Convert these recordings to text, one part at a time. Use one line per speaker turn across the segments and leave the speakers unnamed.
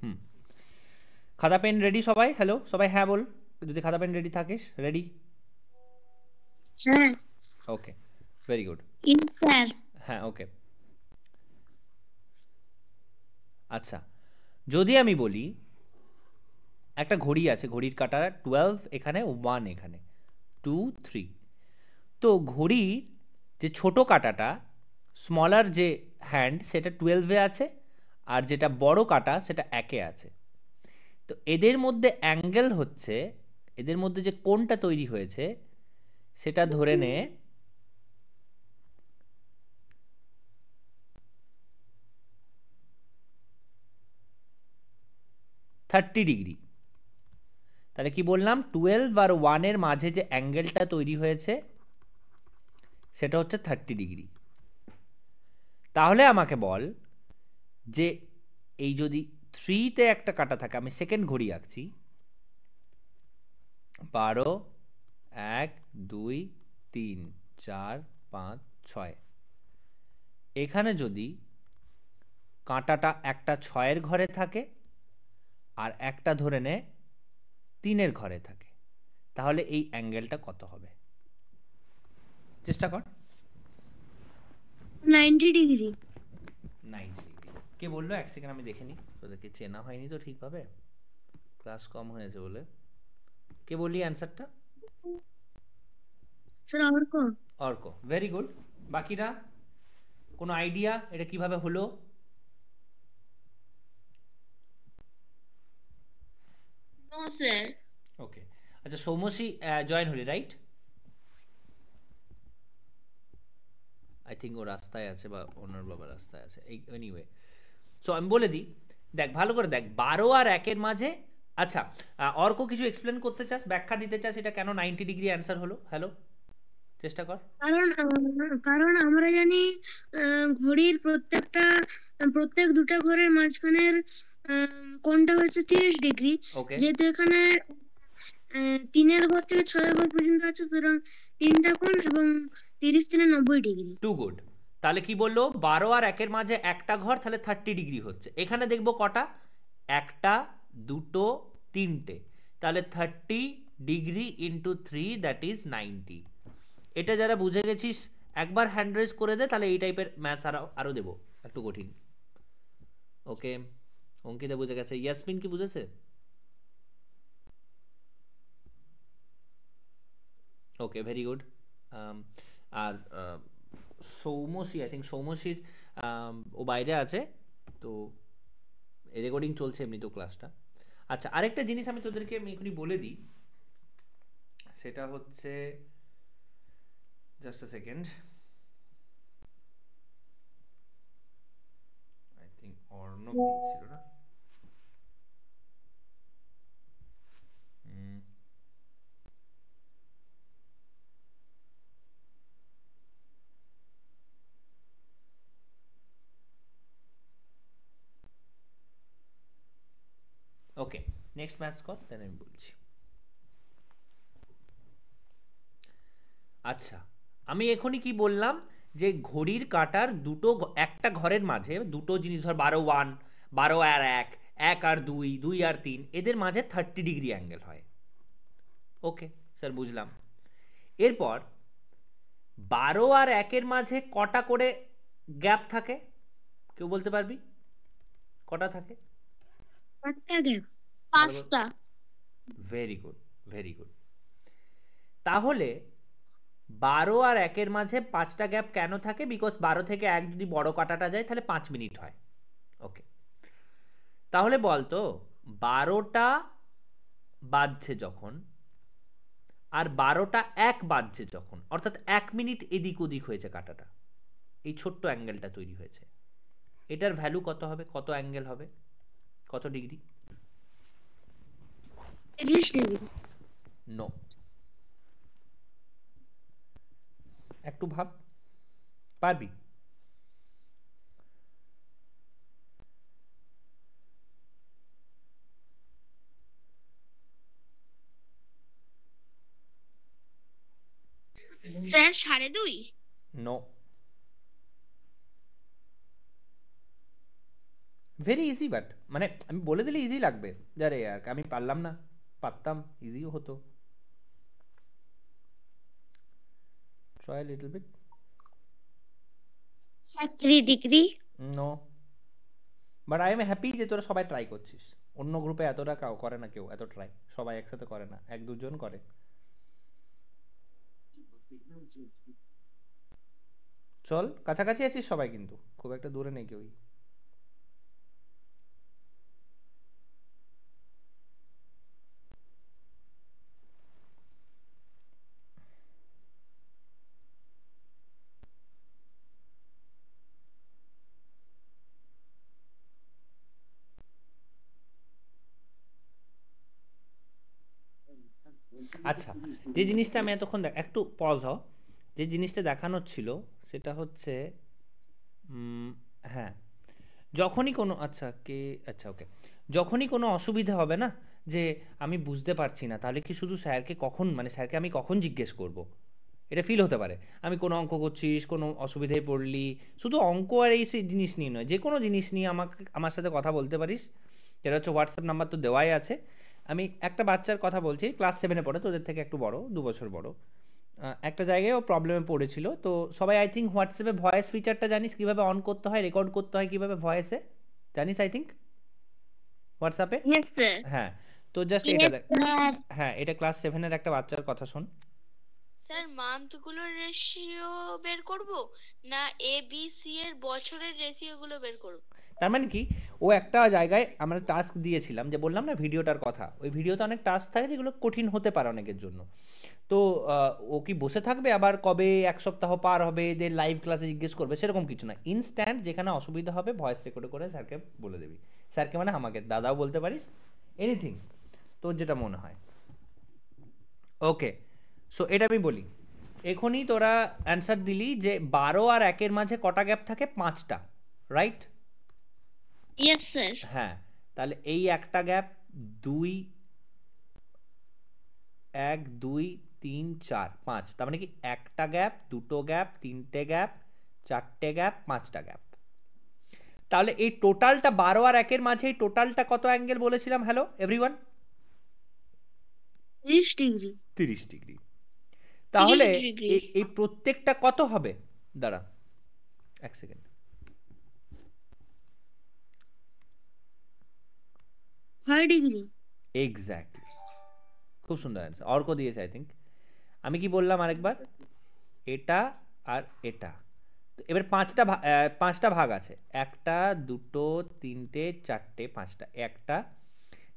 হুম, খাতা pen ready সবাই? Hello, সবাই হ্যাঁ বল যদি খাতা পেন রেডি থাকিস। রেডি?
হ্যাঁ।
ওকে, ভেরি গুড।
In sir.
হ্যাঁ, ওকে। আচ্ছা, যদি আমি বলি একটা ঘড়ি আছে, ঘড়ির কাঁটা 12 এখানে, 1 এখানে, 2 3। তো ঘড়ির যে ছোট কাঁটাটা, স্মলার যে হ্যান্ড সেটা 12-এ আছে, আর যেটা বড় কাঁটা সেটা 1-এ আছে। তো এদের মধ্যে অ্যাঙ্গেল হচ্ছে, এদের মধ্যে যে কোণটা তৈরি হয়েছে সেটা ধরে নে 30 ডিগ্রি। তাহলে কি বললাম, 12 আর 1-এর মাঝে যে অ্যাঙ্গেলটা তৈরি হয়েছে সেটা হচ্ছে 30 ডিগ্রি। তাহলে আমাকে বল যে এই যদি 3-তে একটা কাটা থাকে, আমি সেকেন্ড ঘড়ি আঁকছি, 12, 1, 2, 3, 4, 5, 6, এখানে যদি কাঁটাটা একটা 6-এর ঘরে থাকে আর একটা ধরে নে 3-এর ঘরে থাকে, তাহলে এই অ্যাঙ্গেলটা কত হবে? চেষ্টা কর।
90 ডিগ্রি।
90 ডিগ্রি। কে বললো? এক সেকেন্ড আমি দেখে নিই, তোদেরকে চেনা হয়নি তো ঠিকভাবে, ক্লাস কম হয়েছে বলে। কে বললি অ্যান্সারটা?
Sir Arko.
Arko, very good. বাকিরা কোনো আইডিয়া এটা কিভাবে হলো?
No sir.
ওকে, আচ্ছা সৌমশ্রী জয়েন হলি, রাইট? আই থিঙ্ক ও রাস্তায় আছে বা ওনার বাবা রাস্তায় আছে, এই এনিওয়ে। সো আমি বলে দিই, দেখ ভালো করে দেখ, 12 আর 1-এর মাঝে। আচ্ছা, অর্ক কিছু এক্সপ্লেন করতে চাস, ব্যাখ্যা দিতে চাস এটা কেন 90 ডিগ্রি অ্যান্সার হলো? হ্যালো, চেষ্টা কর।
কারণ আমরা জানি ঘড়ির প্রত্যেক দুটা ঘরের মাঝখানের কোণটা হচ্ছে 30 ডিগ্রি।
ওকে,
যেহেতু এখানে 3-এর ঘর থেকে 6-এর ঘর পর্যন্ত আছে, সুতরাং তিনটা কোণ এবং 30 3 90 ডিগ্রি।
Two good. তাহলে কি বললো, 12 আর 1-এর মাঝে একটা ঘর, তাহলে 30 ডিগ্রি হচ্ছে। এখানে দেখবো কটা, একটা, দুটো, তিনটে, তাহলে 30 ডিগ্রি ইন্টু 3, দ্যাট ইজ 90। এটা যারা বুঝে গেছিস একবার হ্যান্ড রেজ করে দে, তাহলে এই টাইপের ম্যাথস আরও দেবো একটু কঠিন। ওকে, অঙ্কিতা বুঝে গেছে, ইয়াসমিন কি বুঝেছে? Okay, very good. আর সৌমশ্রী, আই থিঙ্ক সৌমশ্রীর ও বাইরে আছে, তো রেকর্ডিং চলছে এমনি তো ক্লাসটা। আচ্ছা, আরেকটা জিনিস আমি তোদেরকে আমি এখনই বলে দিই, সেটা হচ্ছে, just a second, I think Arnab দিয়েছিল না? ওকে, নেক্সট ম্যাথস কর, দেন আমি বলছি। আচ্ছা, আমি এখনই কি বললাম, যে ঘড়ির কাঁটার একটা ঘরের মাঝে দুটো জিনিস, ধর 12 1, 12 আর 1, 1 আর 2, 2 আর 3, এদের মাঝে 30 ডিগ্রি অ্যাঙ্গেল হয়। ওকে স্যার, বুঝলাম। এরপর 12 আর 1-এর মাঝে কটা করে গ্যাপ থাকে? কেউ বলতে পারবি কটা থাকে?
5টা গ্যাপ।
ভালো করে।
5টা।
Very good, very good. তাহলে 12 আর 1-এর মাঝে 5টা গ্যাপ কেন থাকে? বিকজ 12 থেকে 1 যদি বড় কাটাটা যায় তাহলে 5 মিনিট হয়। ওকে, তাহলে বলতো, 12টা বাজছে যখন আর 12টা 1 বাজছে যখন, অর্থাৎ 1 মিনিট এদিক ওদিক হয়েছে কাটাটা, এই ছোট্ট অ্যাঙ্গেলটা তৈরি হয়েছে, এটার ভ্যালু কত হবে? কত অ্যাঙ্গেল হবে? কত ডিগ্রি?
30 ডিগ্রি।
নো, একটু ভাব, পারবি?
Sir 2.5।
No, very easy, but মানে আমি বলে দিলে ইজি লাগবে, যারে আর আমি পারলাম না, পারতাম ইজিও হতো। Try little bit.
Sir 3 degree.
No, but I am happy যে তোরা সবাই ট্রাই করছিস। অন্য গ্রুপে এতটা করে না কেউ এত ট্রাই, সবাই একসাথে করে না, এক দুজন করে। চল, কাছাকাছি আছিস সবাই, কিন্তু খুব একটা দূরে নেই কেউই। আচ্ছা, যে জিনিসটা আমি এতক্ষণ একটু পজ হও, যে জিনিসটা দেখানোর ছিল সেটা হচ্ছে হ্যাঁ, যখনই কোনো আচ্ছা কে আচ্ছা ওকে, যখনই কোনো অসুবিধা হবে না, যে আমি বুঝতে পারছি না, তাহলে কি শুধু স্যারকে কখন, মানে স্যারকে আমি কখন জিজ্ঞেস করব, এটা ফিল হতে পারে। আমি কোনো অঙ্ক করছিস, কোনো অসুবিধায় পড়লি, শুধু অঙ্ক আর এই সেই জিনিস নিয়ে নয়, যে কোনো জিনিস নিয়ে আমার সাথে কথা বলতে পারিস। যেটা হচ্ছে হোয়াটসঅ্যাপ নাম্বার তো দেওয়াই আছে। আমি একটা বাচ্চার কথা বলছি, ক্লাস 7-এ পড়ে, তোদের থেকে একটু বড়, 2 বছর বড়। একটা জায়গায় ও প্রবলেমে পড়েছিল, তো সবাই আই থিঙ্ক হোয়াটসঅ্যাপে ভয়েস ফিচারটা জানিস কীভাবে অন করতে হয়, রেকর্ড করতে হয় কীভাবে ভয়েসে, জানিস আই থিঙ্ক হোয়াটসঅ্যাপে।
Yes sir.
হ্যাঁ, তো জাস্ট এটা
ইয়েস
দেখ।
স্যার।
হ্যাঁ, এটা ক্লাস 7-এর একটা বাচ্চার কথা শোন।
স্যার মান্থগুলোর রেশিও বের করব না এ বি সি এর বছরের রেশিওগুলো বের করব?
তার মানে কি, ও একটা জায়গায় আমরা টাস্ক দিয়েছিলাম, যে বললাম না ভিডিওটার কথা, ওই ভিডিওতে অনেক টাস্ক থাকে যেগুলো কঠিন হতে পারে অনেকের জন্য। তো ও কি বসে থাকবে আবার কবে 1 সপ্তাহ পার হবে এদের লাইভ ক্লাসে জিজ্ঞেস করবে, সেরকম কিছু না। ইনস্ট্যান্ট যেখানে অসুবিধা হবে ভয়েস রেকর্ড করে স্যারকে বলে দিবি। স্যারকে মানে আমাকে দাদাও বলতে পারিস, এনিথিং তোর যেটা মনে হয়। ওকে, সো এটা আমি বলি, এখনই তোরা অ্যান্সার দিলি যে 12 আর 1-এর মাঝে কটা গ্যাপ থাকে, 5টা, রাইট?
Yes sir.
হ্যাঁ, তাহলে এই একটা গ্যাপ, 2, 1, 2, 3, 4, 5, তার মানে কি একটা গ্যাপ, দুটো গ্যাপ, তিনটে গ্যাপ, চারটে গ্যাপ, 5টা গ্যাপ। তাহলে এই টোটালটা 12 আর 1-এর মাঝে এই টোটালটা কত অ্যাঙ্গেল বলেছিলাম? Hello everyone,
30 degree.
30 ডিগ্রি। তাহলে
30 ডিগ্রি।
এই প্রত্যেকটা কত হবে? দাঁড়া 1 সেকেন্ড।
5 ডিগ্রি।
এক্স্যাক্টলি, খুব সুন্দর অ্যান্সার অর্ক দিয়েছে আই থিঙ্ক। আমি কি বললাম আরেকবার, এটা আর এটা, তো এবার 5টা ভাগ আছে, 1টা 2টো 3টে 4টে 5টা, একটা,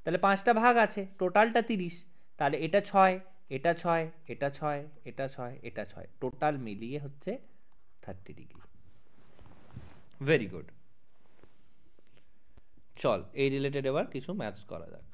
তাহলে 5টা ভাগ আছে, টোটালটা 30, তাহলে এটা 6, এটা 6, এটা 6, এটা 6, এটা 6, টোটাল মিলিয়ে হচ্ছে 30 ডিগ্রি। Very good. চল এই রিলেটেড এবার কিছু ম্যাথস করা যাক।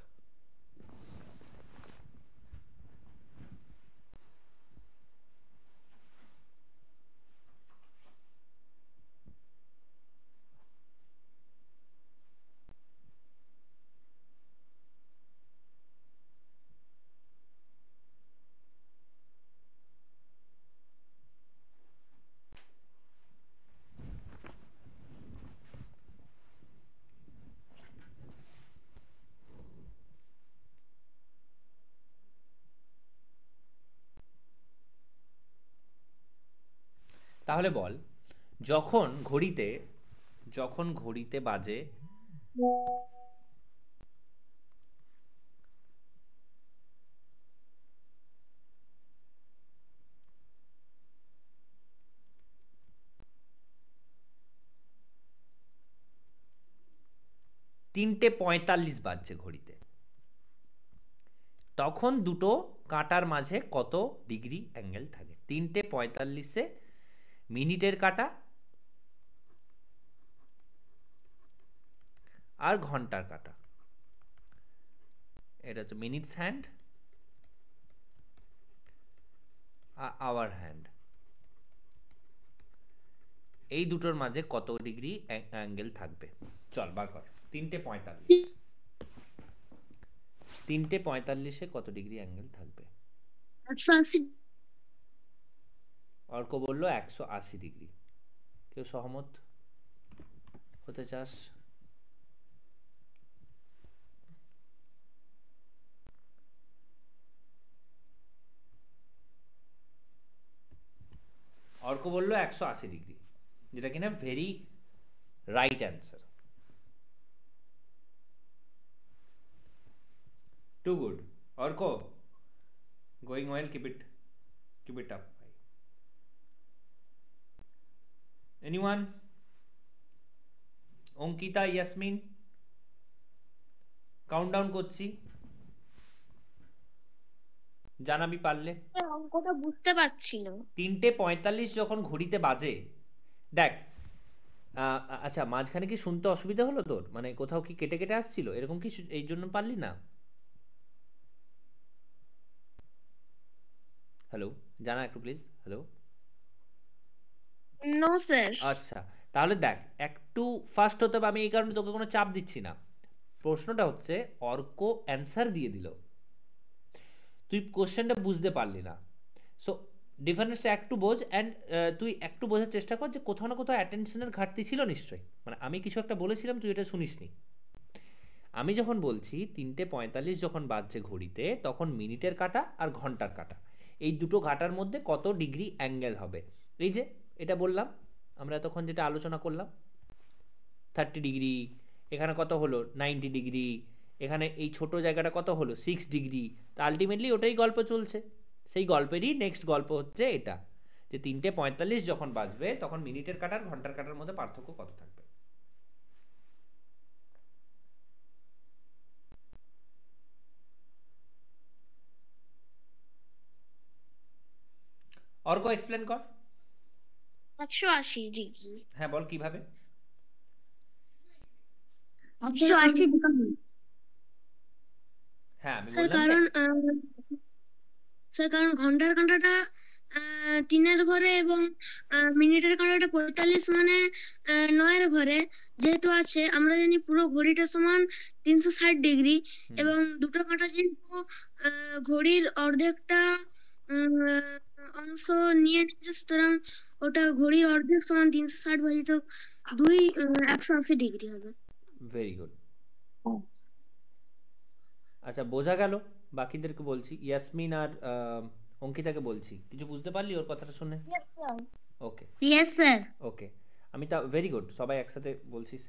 তাহলে বল, যখন ঘড়িতে বাজে তিনটে 45 বাজছে ঘড়িতে, তখন দুটো কাঁটার মাঝে কত ডিগ্রি অ্যাঙ্গেল থাকে? 3:45 মিনিটের কাঁটা আর ঘন্টার কাঁটা, এটা হচ্ছে minutes hand R our hand, এই দুটোর মাঝে কত ডিগ্রি অ্যাঙ্গেল থাকবে? চল বার কর। 3:45 কত ডিগ্রি অ্যাঙ্গেল থাকবে?
180।
অর্ক বললো 180 ডিগ্রি। কেউ সহমত হতে চাস? বললো 180 ডিগ্রি, যেটা কিনা very right answer. Too good. Arko, going well, keep it up ভাই। এনিওয়ান? অঙ্কিতা, ইয়াসমিন? কাউন্টডাউন করছি, জানাবি পারলে।
অঙ্কটা বুঝতে পারছি না।
3:45 যখন ঘড়িতে বাজে, দেখ আচ্ছা মাঝখানে কি শুনতে অসুবিধা হলো তোর? মানে কোথাও কি কেটে কেটে আসছিল এরকম কি, এই জন্য পারলি না? হ্যালো, জানা একটু প্লিজ। হ্যালো।
No sir.
আচ্ছা, তাহলে দেখ একটু ফাস্ট হতে হবে, আমি এই কারণে তোকে কোনো চাপ দিচ্ছি না। প্রশ্নটা হচ্ছে অর্ক অ্যান্সার দিয়ে দিল, তুই কোশ্চেনটা বুঝতে পারলি না। সো ডিফারেন্সটা একটু বোঝ, অ্যান্ড তুই একটু বোঝার চেষ্টা কর যে কোথাও না কোথাও অ্যাটেনশনের ঘাটতি ছিল নিশ্চয়ই। মানে আমি কিছু একটা বলেছিলাম, তুই এটা শুনিসনি। আমি যখন বলছি 3:45 যখন বাজছে ঘড়িতে, তখন মিনিটের কাঁটা আর ঘন্টার কাঁটা, এই দুটো কাঁটার মধ্যে কত ডিগ্রি অ্যাঙ্গেল হবে, এই যে এটা বললাম আমরা তখন, যেটা আলোচনা করলাম 30 ডিগ্রি, এখানে কত হলো 90 ডিগ্রি, এখানে এই ছোট জায়গাটা কত হলো 6 ডিগ্রি। তা আলটিমেটলি ওটাই গল্প চলছে। সেই গল্পেরই নেক্সট গল্প হচ্ছে এটা, যে 3:45 যখন বাজবে তখন মিনিটের কাঁটার ঘন্টার কাঁটার মধ্যে পার্থক্য কত থাকবে। অর্ক এক্সপ্লেন কর।
180 ডিগ্রি।
হ্যাঁ বল কিভাবে।
180 ডিগ্রি
হ্যাঁ আমি
স্যার,
বললাম
কারণ ঘন্টার কাঁটাটা 3-এর ঘরে এবং মিনিটের কাঁটাটা 45 মানে 9-এর ঘরে যেহেতু আছে, আমরা জানি পুরো ঘড়িটা সমান 360 ডিগ্রি, এবং দুটো কাঁটা যেহেতু ঘড়ির অর্ধেকটা অংশ নিয়ে নিচ্ছে, সুতরাং ওটা ঘড়ির অর্ধেক সমান 360 ভাজিত 2, 180 ডিগ্রি হবে।
Very good. আচ্ছা বোঝা গেল, বাকিদেরকে বলছি, ইয়াসমিন আর অঙ্কিতাকে বলছি, কিছু বুঝতে পারলি ওর কথাটা শুনে? Okay
yes sir.
ওকে, আমি তা ভেরি গুড, সবাই একসাথে বলছিস।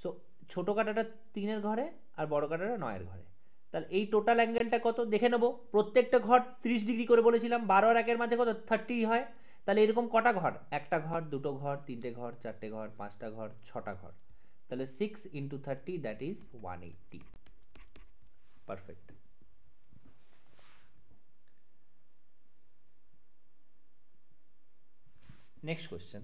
সো ছোট কাঁটাটা 3-এর ঘরে আর বড় কাঁটাটা 9-এর ঘরে, তাহলে এই টোটাল অ্যাঙ্গেলটা কত দেখে নেবো। প্রত্যেকটা ঘর 30 ডিগ্রি করে বলেছিলাম, 12 আর 1-এর মাঝে কত 30 হয়। তাহলে এরকম কটা ঘর, একটা ঘর, দুটো ঘর, তিনটে ঘর, চারটে ঘর, পাঁচটা ঘর, ছটা ঘর, তাহলে 6 × 30 that is 180। Perfect. Next question.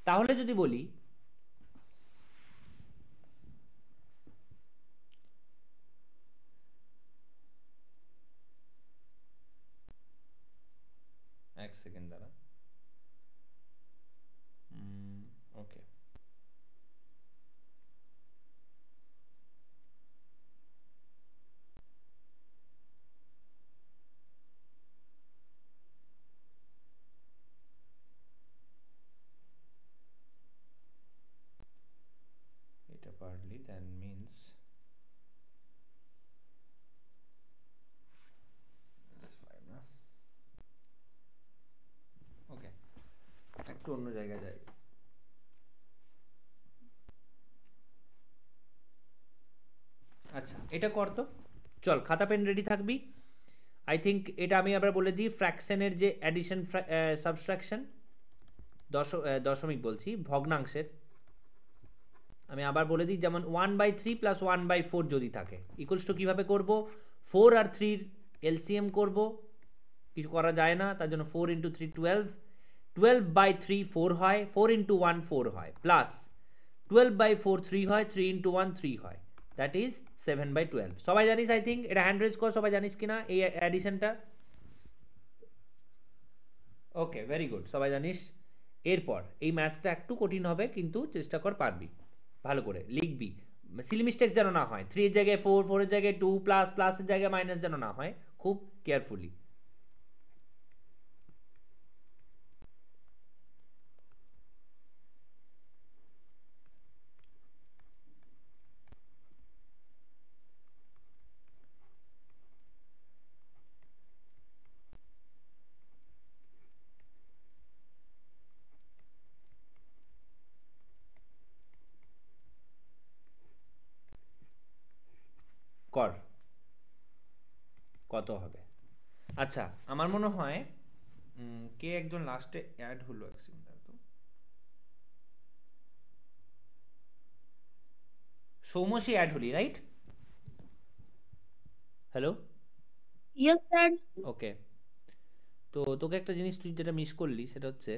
তাহলে যদি বলি এক সেকেন্ড দাঁড়া, ওকে এটা পারলি, দ্যাট মিনস ওকে, একটু অন্য জায়গায় যাই। আচ্ছা এটা কর তো, চল খাতা পেন রেডি থাকবি। আই থিঙ্ক এটা আমি আবার বলে দিই, ফ্র্যাকশনের যে অ্যাডিশন সাবট্রাকশন, দশমিক বলছি, ভগ্নাংশের আমি আবার বলে দিই, যেমন 1/3 + 1/4 যদি থাকে, ইকুয়ালস টু কীভাবে করবো, 4 আর 3-র এলসিএম করব, কিছু করা যায় না, তার জন্য 4 × 3 12, 12/3 4 হয়, 4 × 1 4 হয়, প্লাস 12/4 3 হয়, 3 × 1 3 হয়, দ্যাট ইজ 7/12। সবাই জানিস আই থিঙ্ক, এটা হ্যান্ড রেজ কর, সবাই জানিস কিনা এই অ্যাডিশনটা? ওকে ভেরি গুড, সবাই জানিস। এরপর এই ম্যাথসটা একটু কঠিন হবে, কিন্তু চেষ্টা কর পারবি, ভালো করে লিখবি, সিলি মিস্টেক যেন না হয়, 3 এর জায়গায় 4, 4 এর জায়গায় 2, প্লাস প্লাসের জায়গায় মাইনাস যেন না হয়, খুব কেয়ারফুলি। কর, কত হবে? আচ্ছা, আমার মনে হয় কে একজন লাস্টে অ্যাড হলো, এক second দাঁড়া তো। সৌমসী অ্যাড হলি, right? Hello,
yes sir.
Okay. তো তোকে একটা জিনিস তুই যেটা মিস করলি সেটা হচ্ছে,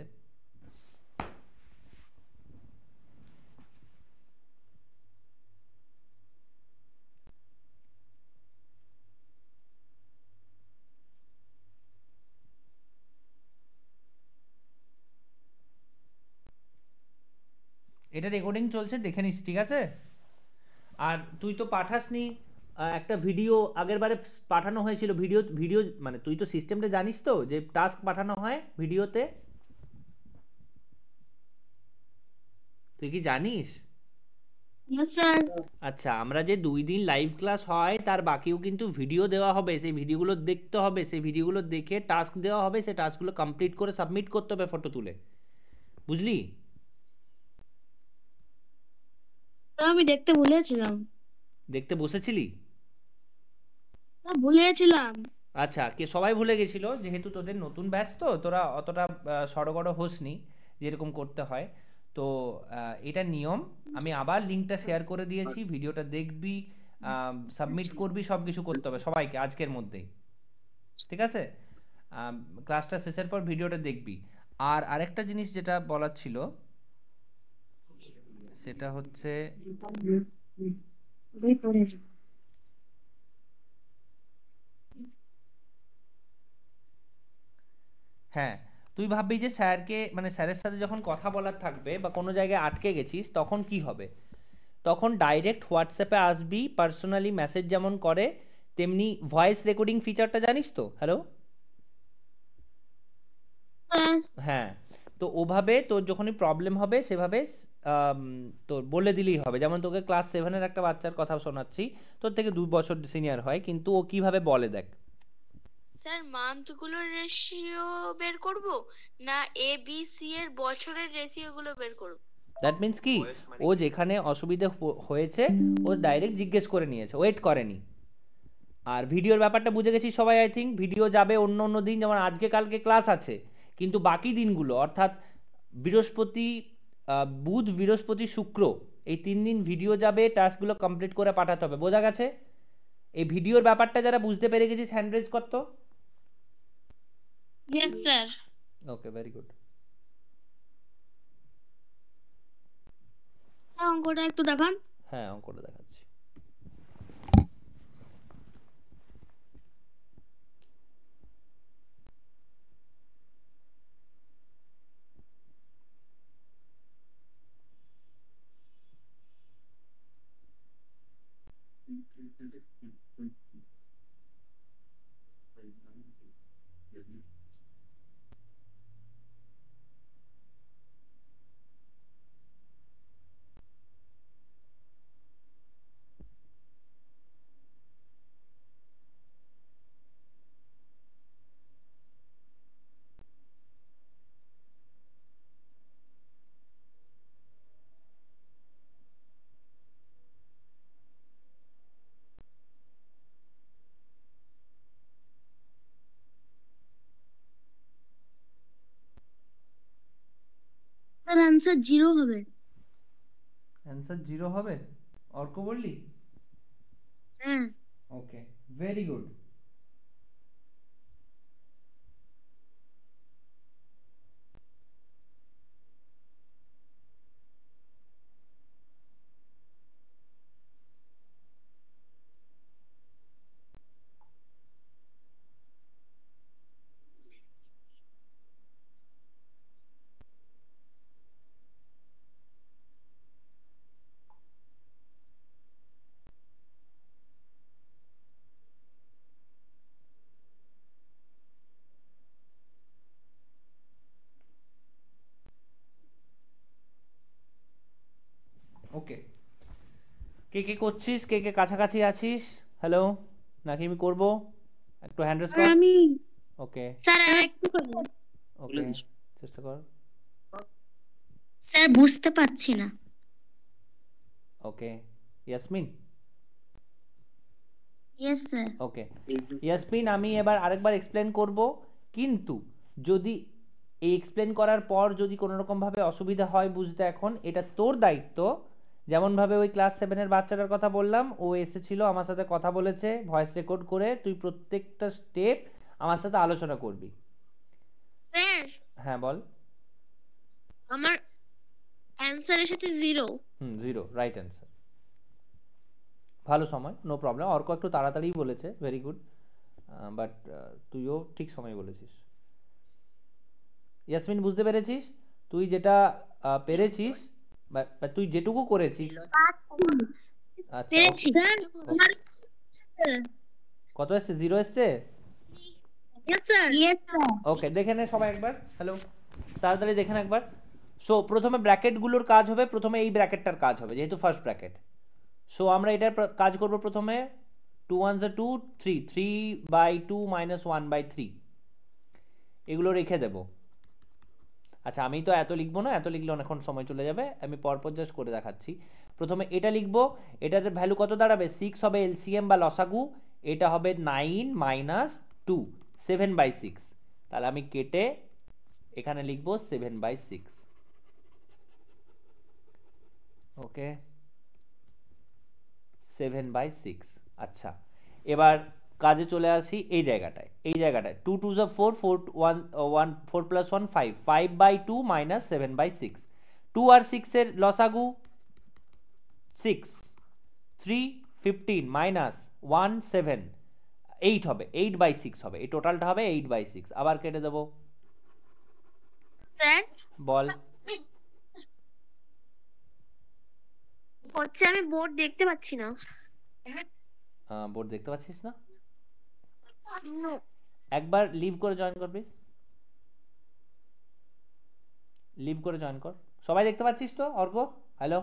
এটা রেকর্ডিং চলছে, দেখে নিস, ঠিক আছে? আর তুই তো পাঠাসনি একটা ভিডিও, আগের বারে পাঠানো হয়েছিল ভিডিও, ভিডিও মানে তুই তো সিস্টেমটা জানিস তো, যে টাস্ক পাঠানো হয় ভিডিওতে, তুই কি জানিস?
Yes sir.
আচ্ছা, আমরা যে 2 দিন লাইভ ক্লাস হয় তার বাকিও কিন্তু ভিডিও দেওয়া হবে, সেই ভিডিওগুলো দেখতে হবে, সেই ভিডিওগুলো দেখে টাস্ক দেওয়া হবে, সেই টাস্কগুলো কমপ্লিট করে সাবমিট করতে হবে ফটো তুলে, বুঝলি?
আমি দেখতে ভুলেছিলাম।
দেখতে বসেছিলি?
ভুলেছিলাম।
আচ্ছা, কে সবাই ভুলে গেছিল, যেহেতু তোদের নতুন ব্যাচ তো তোরা অতটা সড়গড় হোসনি যেরকম করতে হয়। তো এটা নিয়ম, আমি আবার লিঙ্কটা শেয়ার করে দিয়েছি, ভিডিওটা দেখবি, সাবমিট করবি, সব কিছু করতে হবে সবাইকে আজকের মধ্যেই, ঠিক আছে? ক্লাসটা শেষের পর ভিডিওটা দেখবি। আর আরেকটা জিনিস যেটা বলার ছিল সেটা হচ্ছে, হ্যাঁ, তুই ভাববি যে স্যারকে, মানে স্যারের সাথে যখন কথা বলার থাকবে বা কোনো জায়গায় আটকে গেছিস তখন কি হবে, তখন ডাইরেক্ট হোয়াটসঅ্যাপে আসবি, পার্সোনালি মেসেজ যেমন করে তেমনি ভয়েস রেকর্ডিং ফিচারটা জানিস তো? হ্যালো, হ্যাঁ, তো ওভাবে তোর যখনই প্রবলেম হবে সেভাবে আম, তোর বলে দিলেই হবে। যেমন তোকে ক্লাস 7-এর একটা বাচ্চার কথা শোনাচ্ছি, তোর থেকে 2 বছর সিনিয়র হয়, কিন্তু ও কিভাবে বলে দেখ।
স্যার মান্থগুলোর রেশিও বের করব, না এ বি সি এর বছরের রেশিও গুলো বের করব?
দ্যাট মিন্স কি, ও যেখানে অসুবিধে হয়েছে ও ডাইরেক্ট জিজ্ঞেস করে নিয়েছে, ওয়েট করেনি। আর ভিডিওর ব্যাপারটা বুঝে গেছি সবাই, আই থিঙ্ক ভিডিও যাবে অন্য অন্য দিন, যেমন আজকে কালকে ক্লাস আছে, কিন্তু বাকি দিনগুলো অর্থাৎ বৃহস্পতি, বুধ, বৃহস্পতি, শুক্র, এই 3 দিন ভিডিও যাবে, টাস্কগুলো কমপ্লিট করে পাঠাতে হবে, বোঝা গেছে? এই ভিডিওর ব্যাপারটা যারা বুঝতে পেরে গেছিস হ্যান্ড রেজ করতো।
Yes sir.
Okay, very good.
Sir অঙ্কটা একটু দেখান।
হ্যাঁ, অঙ্কটা দেখাচ্ছি।
স্যার অ্যান্সার 0 হবে।
অ্যান্সার 0 হবে? অর্ক বললি?
হ্যাঁ।
ওকে, ভেরি গুড। কে কে করছিস, কে কে কাছাকাছি আছিস? হ্যালো, নাকি আমি করবো? একটু হ্যান্ড রেজ কর।
আমি
ওকে
স্যার আর একটু করুন।
ওকে, চেষ্টা কর।
স্যার বুঝতে পারছি না।
Okay, Yasmin.
Yes sir.
Okay Yasmin, আমি এবার আরেকবার এক্সপ্লেন করব, কিন্তু যদি এই এক্সপ্লেন করার পর যদি কোনো রকমভাবে অসুবিধা হয় বুঝতে, এখন এটা তোর দায়িত্ব। যেমনভাবে ওই ক্লাস 7-এর বাচ্চাটার কথা বললাম, ও এসেছিল আমার সাথে কথা বলেছে ভয়েস রেকর্ড করে, তুই প্রত্যেকটা স্টেপ আমার সাথে আলোচনা করবি।
স্যার
হ্যাঁ বল।
আমার অ্যানসারের সাথে 0।
0 রাইট অ্যান্সার। ভালো সময়, নো প্রবলেম। অর্ক একটু তাড়াতাড়ি বলেছে, ভেরি গুড, বাট তুইও ঠিক সময় বলেছিস। ইয়াসমিন বুঝতে পেরেছিস? তুই যেটা পেরেছিস বা তুই যেটুকু করেছিস। আচ্ছা
পেরেছি স্যার।
কত এসছে? 0 এসছে?
Yes sir. Yes sir.
Okay, দেখে নে সবাই একবার। হ্যালো, তাড়াতাড়ি দেখেন একবার। সো প্রথমে ব্র্যাকেটগুলোর কাজ হবে, প্রথমে এই ব্র্যাকেটটার কাজ হবে যেহেতু ফার্স্ট ব্র্যাকেট। সো আমরা এটার কাজ করব প্রথমে। 2 1 2 3, 3/2 - 1/3 এগুলো রেখে দেব। আচ্ছা, আমি তো এত লিখবো না, এত লিখলে অনেকক্ষণ সময় চলে যাবে, আমি পরপর জাস্ট করে দেখাচ্ছি। প্রথমে এটা লিখবো, এটার ভ্যালু কত দাঁড়াবে? 6 হবে এলসিএম বা লসাগু, এটা হবে 9 - 2, 7/6। তাহলে আমি কেটে এখানে লিখবো 7/6। ওকে, 7/6। আচ্ছা, এবার কাজে চলে আসি এই জায়গাটায়। 2 2 4, 4 1 1 4 + 1 5, 5/2 - 7/6। 2 আর 6 এর লসাগু 6, 3 15 - 1 7, 8 হবে, 8/6 হবে, এই টোটালটা হবে 8/6। আবার কেটে দেবো।
স্যার
বল।
হচ্ছে আমি বোর্ড দেখতে পাচ্ছি না।
বোর্ড দেখতে পাচ্ছিস না?
নো।
একবার লিভ করে জয়েন কর প্লিজ। লিভ করে জয়েন কর। সবাই দেখতে পাচ্ছিস তো অর্ক? হ্যালো।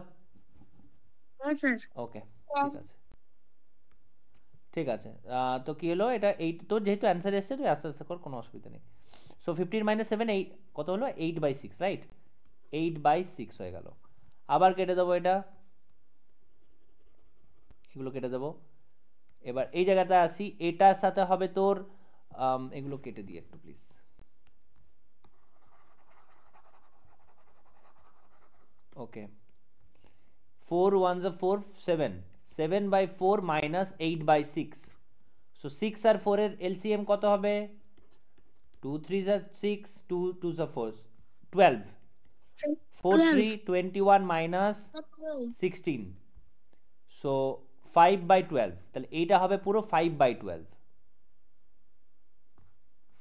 হ্যাঁ স্যার।
ওকে, ঠিক আছে, ঠিক আছে। তো কি হলো, এটা 8, তোর যেহেতু অ্যান্সার এসছে তুই আস্তে আস্তে কর, কোনো অসুবিধা নেই। সো 15 - 7, 8 কত হলো? 8/6, রাইট? 8/6 হয়ে গেল। আবার কেটে দেবো এটা, এগুলো কেটে দেবো। এবার এই জায়গাতে আসি, এটার সাথে হবে তোর এগুলো কেটে দিই একটু প্লিজ। ওকে, 4 1 4, 7, 7/4 - 8/6। সো 6 আর 4 এর এলসিএম কত হবে? 2 3 6, 2 2 4, 12, 4 3 21 - 16। সো 5/12, তাহলে এইটা হবে পুরো 5/12,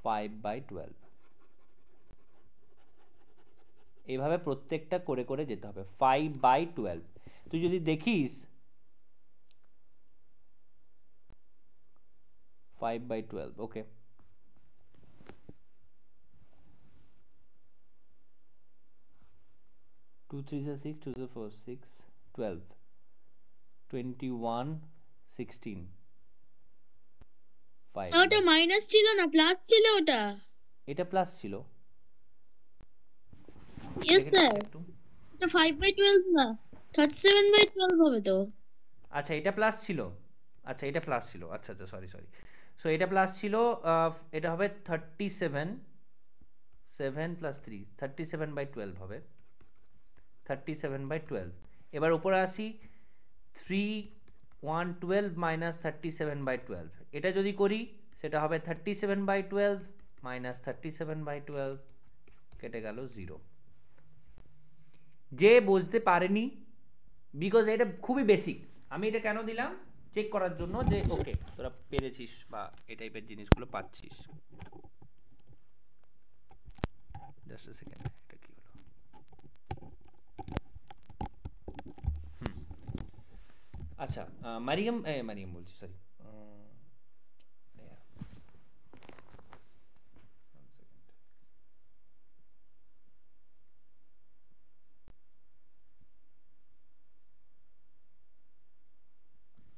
5/12। এইভাবে প্রত্যেকটা করে করে যেতে হবে, 5/12। তুই যদি দেখিস 5/12, ওকে। Two 3 6, 2 4 6, 12, 21 16, 5।
স্যার ওটা মাইনাস ছিল না, প্লাস ছিল ওটা।
এটা প্লাস ছিল।
ইয়েস
দেখে
স্যার।
নিচ্ছি একটু।
এটা 5/12 না, 37/12 হবে তো।
আচ্ছা, এটা প্লাস ছিল। আচ্ছা, এটা প্লাস ছিল, আচ্ছা আচ্ছা, সরি সরি। সো এটা প্লাস ছিল, এটা হবে 37, 7 + 3, 37/12 হবে, 37/12। এবার উপরে আসি, 3 1 12 - 37/12। এটা যদি করি সেটা হবে 37/12 - 37/12, কেটে গেল 0। যে বুঝতে পারেনি, বিকজ এটা খুবই বেসিক, আমি এটা কেন দিলাম চেক করার জন্য যে ওকে তোরা পেরেছিস বা এই টাইপের জিনিসগুলো পাচ্ছিস। জাস্ট আ সেকেন্ড, এটা কি হলো? আচ্ছা, মারিয়াম, মারিয়াম বলছি, সরি।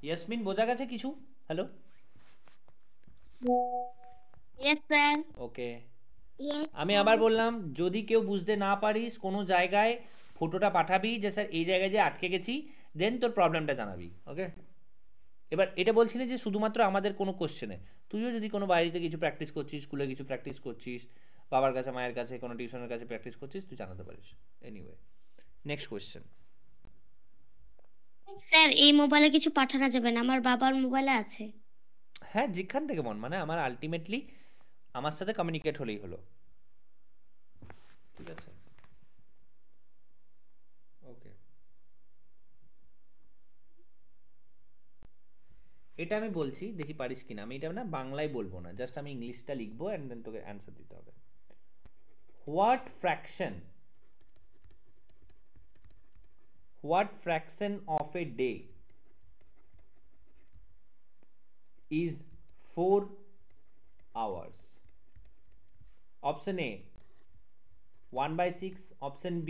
ইয়াসমিন বোঝা গেছে কিছু? Hello?
Yes sir.
Okay,
yes
আমি আবার বললাম, যদি কেউ বুঝতে না পারিস কোনো জায়গায় ফটোটা পাঠাবি যে স্যার এই জায়গায় যে আটকে গেছি, দেন তোর প্রবলেমটা জানাবি। ওকে, এবার এটা বলছি না যে শুধুমাত্র আমাদের কোনো কোশ্চেনে, তুইও যদি কোনো বাইরেতে কিছু প্র্যাকটিস করছিস, স্কুলে কিছু প্র্যাকটিস করছিস, বাবার কাছে মায়ের কাছে কোনো টিউশনের কাছে প্র্যাকটিস করছিস, তুই জানাতে পারিস। Anyway, next question.
স্যার এই মোবাইলে কিছু পাঠানো যাবে না, আমার বাবার মোবাইলে আছে।
হ্যাঁ, যেখান থেকে মন, মানে আমার আলটিমেটলি আমার সাথে কমিউনিকেট হলেই হলো। ঠিক আছে, ওকে। এটা আমি বলছি, দেখি পারিস কিনা। আমি এটা না বাংলায় বলবো না, জাস্ট আমি ইংলিশটা লিখবো অ্যান্ড দেন তোকে অ্যান্সার দিতে হবে। What fraction of a day is 4 hours? Option A 1/6, option B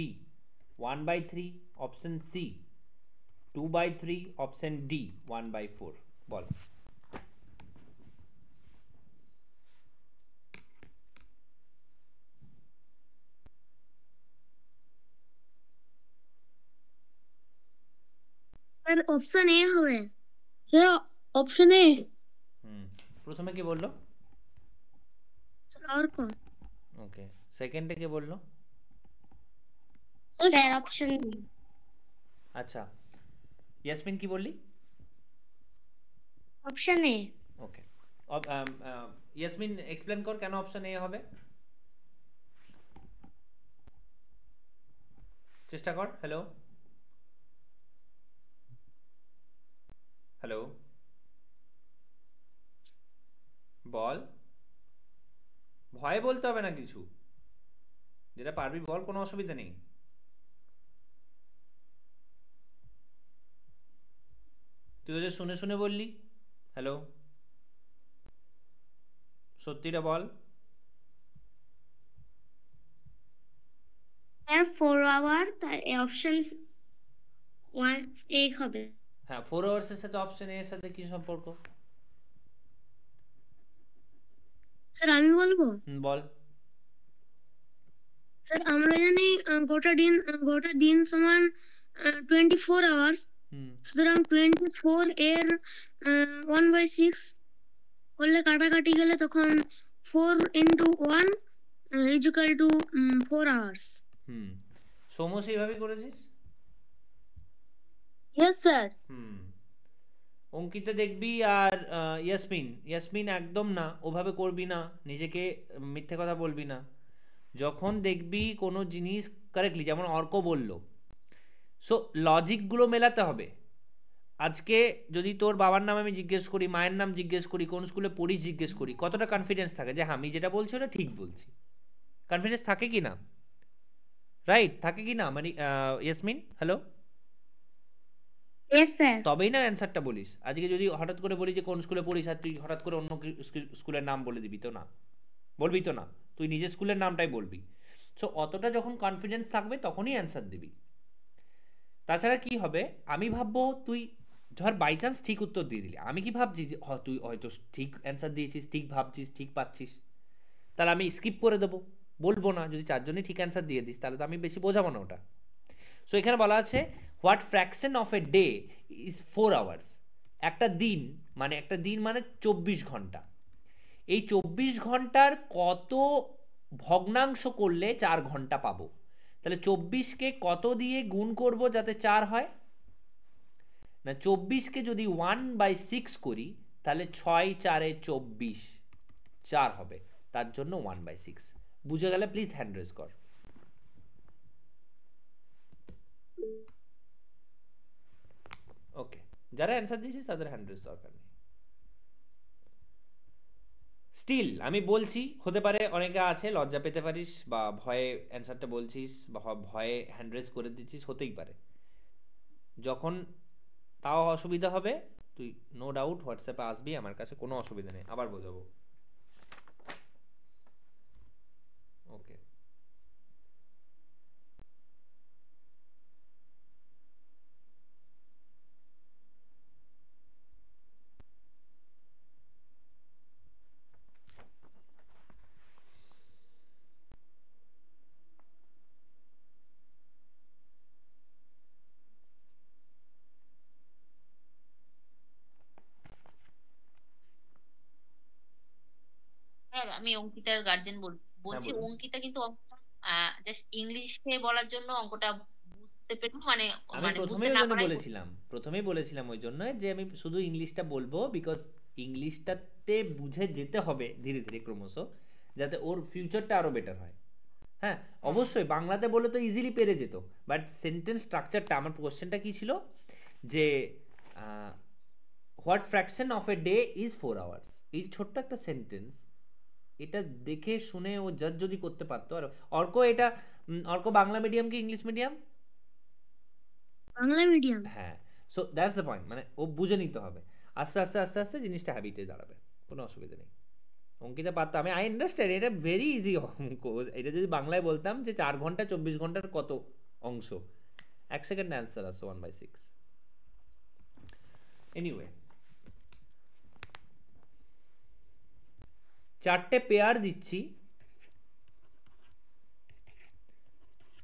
1/3, option C 2/3, option D 1/4। বল।
স্যার অপশন এ হবে। Sir option A.
প্রথমে কে বললো?
স্যার অর্ক।
ওকে, সেকেন্ডে কে বললো?
Sir option B.
আচ্ছা, ইয়াসমিন কি বললি?
Option A.
Okay, Yasmin explain কর কেন অপশন এ হবে, চেষ্টা কর। হ্যালো, হ্যালো, বল। ভয়ে বলতে হবে না কিছু, যেটা পারবি বল, কোনো অসুবিধা নেই। তুই যে শুনে শুনে বললি। হ্যালো, সত্যিটা বল।
স্যার 4 আওয়ার, তাই অপশন 1 এ হবে।
হ্যাঁ, 4 আওয়ার্সের সাথে অপশন এর সাথে কি সম্পর্ক?
স্যার আমি বলবো।
বল।
স্যার আমরা জানি গোটা দিন সমান 24 আওয়ার্স, সুতরাং 24 এর 1/6 করলে কাটাকাটি গেলে তখন 4 into 1 is equal to 4 hours.
Soumya সেইভাবেই করেছিস?
Yes sir.
অঙ্কিতা দেখবি, আর ইয়াসমিন একদম না, ওভাবে করবি না, নিজেকে মিথ্যে কথা বলবি না। যখন দেখবি কোনো জিনিস কারেক্টলি, যেমন অর্ক বলল, সো লজিকগুলো মেলাতে হবে। আজকে যদি তোর বাবার নাম আমি জিজ্ঞেস করি, মায়ের নাম জিজ্ঞেস করি, কোন স্কুলে পড়ি জিজ্ঞেস করি, কতটা কনফিডেন্স থাকে যে আমি যেটা বলছি ওটা ঠিক বলছি? কনফিডেন্স থাকে কি না? রাইট, থাকে কি না? মানে ইয়াসমিন, হ্যালো?
Yes sir.
তবেই না অ্যান্সারটা বলিস। আজকে যদি হঠাৎ করে বলি যে কোন স্কুলে পড়িস, আর তুই হঠাৎ করে অন্য স্কুলের নাম বলে দিবি তো না, বলবি তো না, তুই নিজের স্কুলের নামটাই বলবি। সো অতটা যখন কনফিডেন্স থাকবে তখনই অ্যান্সার দিবি। তাছাড়া কি হবে, আমি ভাববো তুই ধর বাই চান্স ঠিক উত্তর দিয়ে দিলি, আমি কি ভাবছি যে তুই হয়তো ঠিক অ্যান্সার দিয়েছিস, ঠিক ভাবছিস, ঠিক পাচ্ছিস, তাহলে আমি স্কিপ করে দেবো, বলবো না। যদি চারজনই ঠিক অ্যান্সার দিয়ে দিস তাহলে তো আমি বেশি বোঝাবো না ওটা। সো এখানে বলা আছে what fraction of a day is 4 hours. একটা দিন মানে 24 ঘন্টা। এই 24 ঘন্টার কত ভগ্নাংশ করলে 4 ঘন্টা পাবো? তাহলে 24কে কত দিয়ে গুণ করব যাতে 4 হয়? না, 24কে যদি 1/6 করি তাহলে 6 4 24 4 হবে, তার জন্য 1/6। বুঝে গেলে প্লিজ হ্যান্ড রেজ কর। ওকে, যারা অ্যান্সার দিয়েছিস তাদের হ্যান্ড রেজ দরকার নেই। স্টিল আমি বলছি, হতে পারে অনেকে আছে লজ্জা পেতে পারিস, বা ভয়ে অ্যান্সারটা বলছিস, বা ভয়ে হ্যান্ড রেজ করে দিচ্ছিস, হতেই পারে। যখন তাও অসুবিধা হবে তুই নো ডাউট হোয়াটসঅ্যাপে আসবি, আমার কাছে কোনো অসুবিধা নেই, আবার বোঝাবো। ওকে,
আমি অঙ্কিতার গার্জেন
হ্যাঁ
বলছি।
বলুন।
অঙ্কিতা কিন্তু জাস্ট ইংলিশে বলার জন্য অঙ্কটা বুঝতে পেরে মানে
আমি
মানে বুঝতে
প্রথমেই ওই
না
জন্য
পারাই
বলেছিলাম, প্রথমেই বলেছিলাম ওই জন্য যে আমি শুধু ইংলিশটা বলবো, বিকজ ইংলিশটাতে বুঝে যেতে হবে ধীরে ধীরে ক্রমশ, যাতে ওর ফিউচারটা আরো বেটার হয়। হ্যাঁ,
হ্যাঁ
অবশ্যই বাংলাতে বলে তো ইজিলি পেরে যেত, বাট সেন্টেন্স স্ট্রাকচারটা, আমার কোশ্চেনটা কি ছিল যে what fraction of a day is 4 hours, এই ছোট্ট একটা সেন্টেন্স, এটা দেখে শুনে ও জাজ যদি করতে পারতো। আর অর্ক এটা অর্ক বাংলা মিডিয়াম কি ইংলিশ মিডিয়াম?
বাংলা মিডিয়াম।
হ্যাঁ, সো দ্যাটস দ্য পয়েন্ট, মানে ও বুঝে নিতে হবে, আস্তে আস্তে আস্তে আস্তে জিনিসটা হ্যাবিটে দাঁড়াবে, কোনো অসুবিধা নেই। অঙ্কিতা পারতো, আমি আই আন্ডারস্ট্যান্ড, এটা ভেরি ইজি অঙ্ক। এটা যদি বাংলায় বলতাম যে 4 ঘন্টা 24 ঘন্টার কত অংশ, 1 সেকেন্ড অ্যান্সার আসো 1/6। এনিওয়ে, 4টে পেয়ার দিচ্ছি,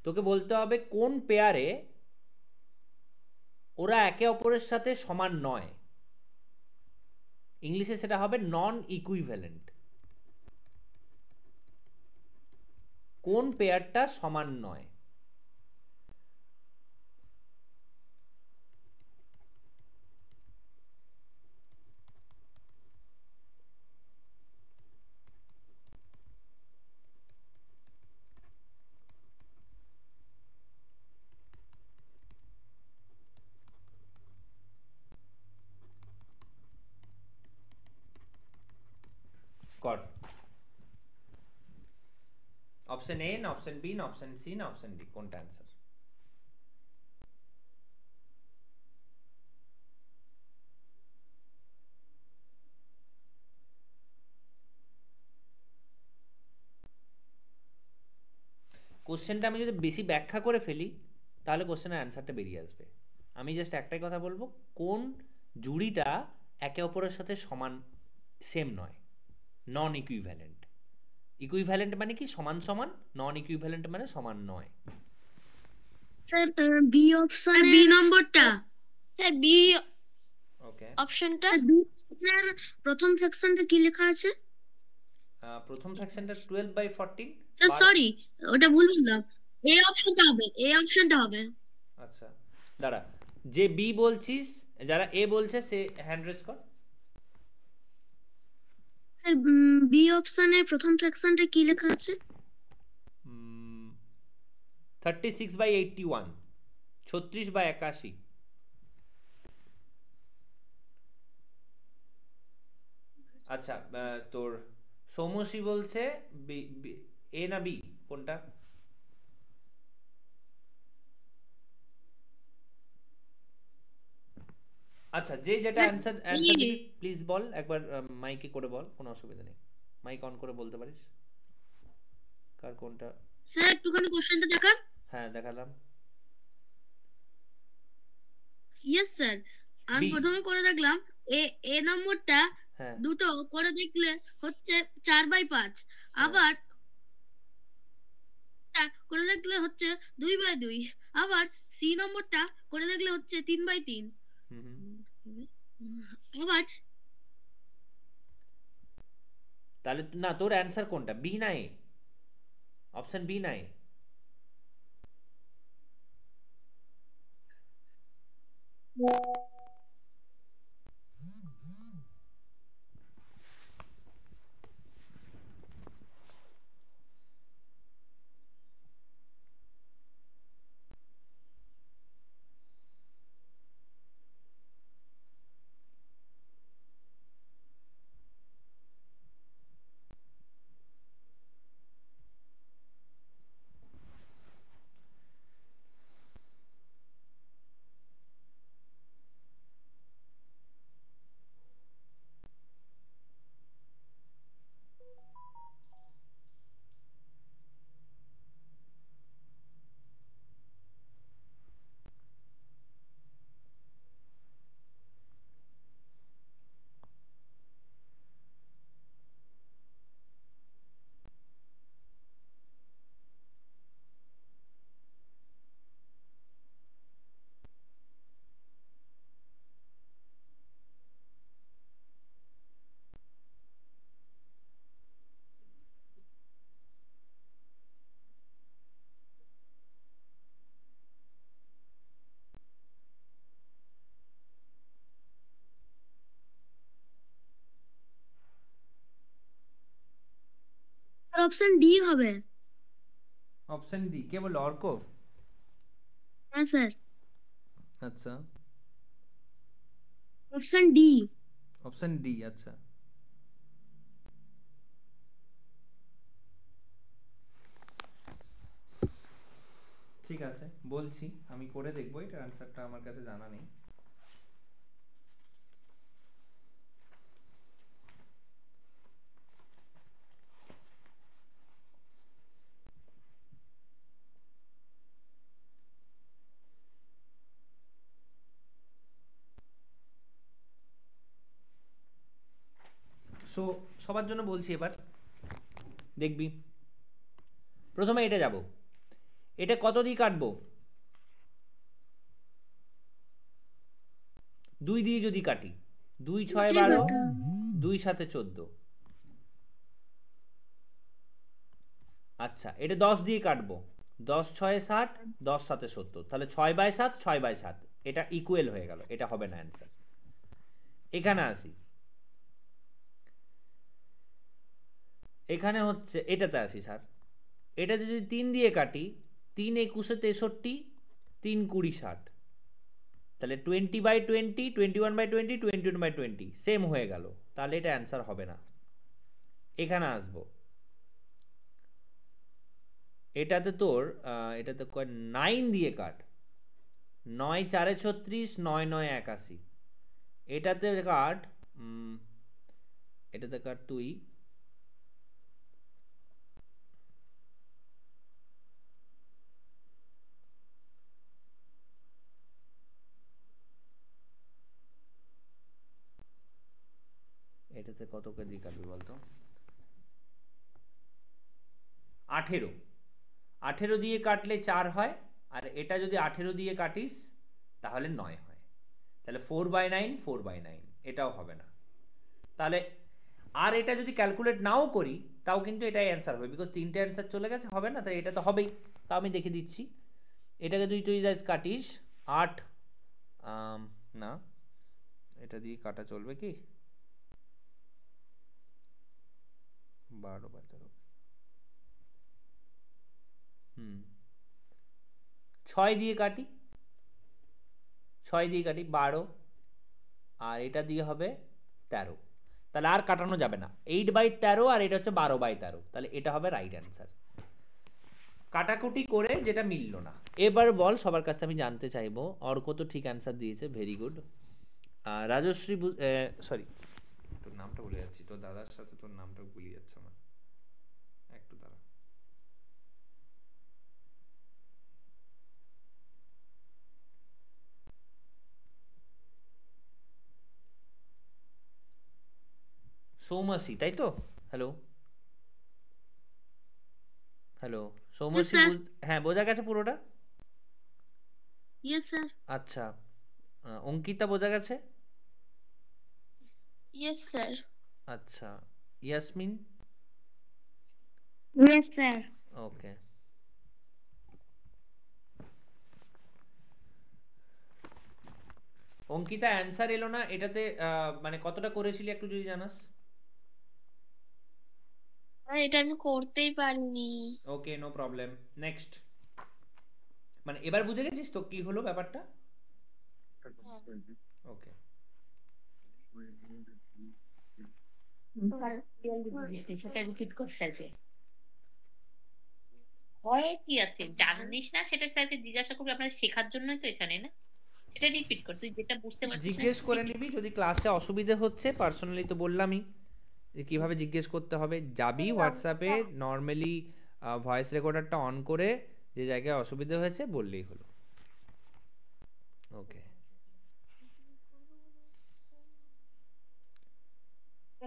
তোকে বলতে হবে কোন পেয়ারে ওরা একে অপরের সাথে সমান নয়। ইংলিশে সেটা হবে নন ইকুইভ্যালেন্ট। কোন পেয়ারটা সমান নয়? কর। অপশন এ না অপশন বি না অপশন সি না অপশন ডি, কোনটা অ্যান্সার? কোশ্চেনটা আমি যদি বেশি ব্যাখ্যা করে ফেলি তাহলে কোশ্চেনের অ্যান্সারটা বেরিয়ে আসবে। আমি জাস্ট একটাই কথা বলবো, কোন জুড়িটা একে অপরের সাথে সমান, সেম নয়, নন ইকুইভ্যালেন্ট। ইকুইভ্যালেন্ট মানে কি সমান সমান, নন ইকুইভ্যালেন্ট মানে সমান নয়।
স্যার বি অপশনের
বি নম্বরটা স্যার বি
ওকে,
অপশনটা
বি অপশনের প্রথম ফ্র্যাকশনটা কি লেখা আছে?
প্রথম ফ্র্যাকশনটা 12/14।
স্যার সরি, ওটা ভুল বললাম, এ অপশনটা হবে, এ অপশনটা হবে।
আচ্ছা দাঁড়া, যে বি বলছিস, যারা এ বলছে সে হ্যান্ড রেজ কর।
স্যার বি অপশনের প্রথম ফ্র্যাকশনটা কি লেখা আছে?
36/81, 36/81। আচ্ছা, তোর সৌমশ্রী বলছে এ না বি, কোনটা? আচ্ছা, যে যেটা অ্যান্সার দিবি প্লিজ বল একবার, মাইকে করে বল, কোনো অসুবিধা নেই, মাইক অন করে বলতে পারিস কার কোনটা।
স্যার একটুখানি কোশ্চেনটা দেখান।
হ্যাঁ দেখালাম।
ইয়েস স্যার, আমি
বি,
প্রথমে করে দেখলাম এ এ নম্বরটা
হ্যাঁ
দুটো করে দেখলে হচ্ছে 4/5,
হ্যাঁ
আবার করে দেখলে হচ্ছে 2/2, আবার সি নম্বরটা করে দেখলে হচ্ছে 3/3,
হুম হুম।
আবার
তাহলে না, তোর অ্যান্সার কোনটা, বি না এ? অপশন বি না এ?
অপশন ডি হবে।
অপশন ডি কে বললো? অর্ক?
হ্যাঁ স্যার,
আচ্ছা,
অপশন ডি।
Option D. আচ্ছা, ঠিক আছে, বলছি, আমি করে দেখবো, এটার অ্যান্সারটা আমার কাছে জানা নেই। সো সবার জন্য বলছি, এবার দেখবি। প্রথমে এটা যাব, এটা কত দিয়ে কাটবো? 2 দিয়ে যদি কাটি, 2 6 12, 2 7 14। আচ্ছা, এটা 10 দিয়ে কাটবো, 10 6 60, 10 7 70, তাহলে 6/7, 6/7, এটা ইকুয়াল হয়ে গেল, এটা হবে না অ্যান্সার। এখানে আসি, এখানে হচ্ছে এটাতে আসি স্যার। এটা যদি 3 দিয়ে কাটি, 3 21 63, 3 20 60, তাহলে 20/20, 21/20, 21/20 সেম হয়ে গেল, তাহলে এটা অ্যান্সার হবে না। এখানে আসবো, এটাতে তোর এটাতে 9 দিয়ে কাট, 9 4 36, 9 9 81, এটাতে কাট, এটাতে কাট তুই, এটাতে কত কেজি কাটবি বলতো? 18, 18 দিয়ে কাটলে 4 হয়, আর এটা যদি 18 দিয়ে কাটিস তাহলে 9 হয়, তাহলে 4/9, 4/9, এটাও হবে না। তাহলে আর এটা যদি ক্যালকুলেট নাও করি তাও কিন্তু এটাই অ্যান্সার হবে, বিকজ 3টে অ্যান্সার চলে গেছে, হবে না, তাই এটা তো হবেই। তাও আমি দেখে দিচ্ছি, এটাকে তুই কাটিস 8, না, এটা দিয়ে কাটা চলবে কি? 12/13, 6 দিয়ে কাটি, 6 দিয়ে কাটি 12, আর এটা দিয়ে হবে 13, তাহলে আর কাটানো যাবে না, 8/13, আর এটা হচ্ছে 12/13, তাহলে এটা হবে রাইট অ্যান্সার। কাটাকুটি করে যেটা মিলল না। এবার বল, সবার কাছে আমি জানতে চাইবো, অর্ক তো ঠিক অ্যান্সার দিয়েছে, ভেরি গুড। রাজশ্রী, সরি, তোর নামটা ভুলে যাচ্ছি, তোর দাদার সাথে তোর নামটা ভুলে যাচ্ছে আমার, একটু দাঁড়া। সৌমাসি, তাই তো? Hello, hello Soumasi,
sir.
হ্যাঁ, বোঝা গেছে পুরোটা?
Yes sir.
আচ্ছা, অঙ্কিতা বোঝা গেছে?
Yes sir.
আচ্ছা, Yasmin?
Yes sir.
Okay, Ankita answer এলো না এটাতে, মানে কতটা করেছিলি একটু যদি জানাস।
এটা আমি করতেই পারিনি।
ওকে, নো প্রবলেম, নেক্সট। মানে এবার বুঝে গেছিস তো কি হলো ব্যাপারটা? ওকে,
সেটা রিপিট করতে আছে, হয় কি আছে জানিস না সেটা স্যারকে জিজ্ঞাসা করবি, আপনার শেখার জন্যই তো এখানে, না? সেটা রিপিট কর, তুই যেটা বুঝতে পারছিস না
জিজ্ঞেস করে
repeat
নিবি, যদি ক্লাসে অসুবিধে হচ্ছে, পার্সোনালি তো বললামই যে কিভাবে জিজ্ঞেস করতে হবে, যাবি হোয়াটসঅ্যাপে, নর্মালি ভয়েস রেকর্ডারটা অন করে যে জায়গায় অসুবিধা হয়েছে বললেই হলো। ওকে,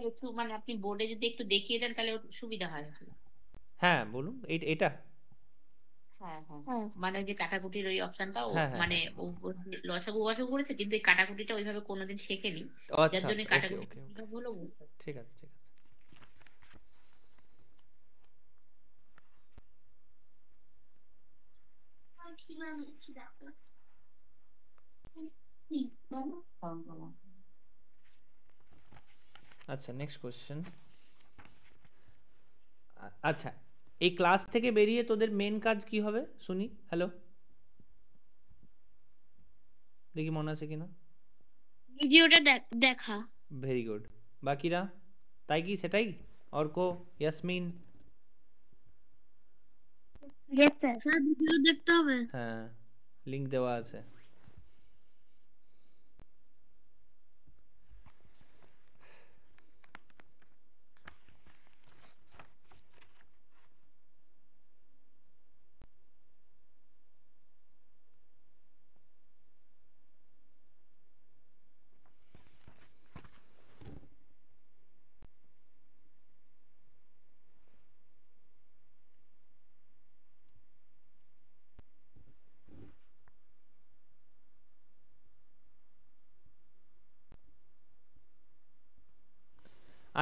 কর। একটু মানে আপনি বোর্ডে যদি একটু দেখিয়ে দেন তাহলে ওর সুবিধা হয়।
হ্যাঁ বলুন, এটা,
হ্যাঁ হ্যাঁ, মানে ওই যে কাটাকুটির ওই অপশনটা, ও
হ্যাঁ হ্যাঁ
মানে
হ্যাঁ,
ও লসাগু ওয়াসাগু করেছে কিন্তু এই কাটাকুটিটা ওইভাবে কোনোদিন শেখেনি,
ও
যার
আচ্ছা
জন্য
আচ্ছা, ওকে
কাটাকুটি
ওকে ওকে,
কিভাবে হলো বুঝতে পারছি।
ঠিক আছে ঠিক আছে। আচ্ছা, নেক্সট কোশ্চেন। আচ্ছা, এই ক্লাস থেকে বেরিয়ে তোদের মেন কাজ কি হবে শুনি? হ্যালো, দেখি মনে আছে কিনা।
ভিডিওটা দেখা।
Very good. বাকিরা তাই কি সেটাই? Arko, Yasmin?
Yes sir. Sir video দেখতে হবে।
হ্যাঁ, লিংক দেওয়া আছে।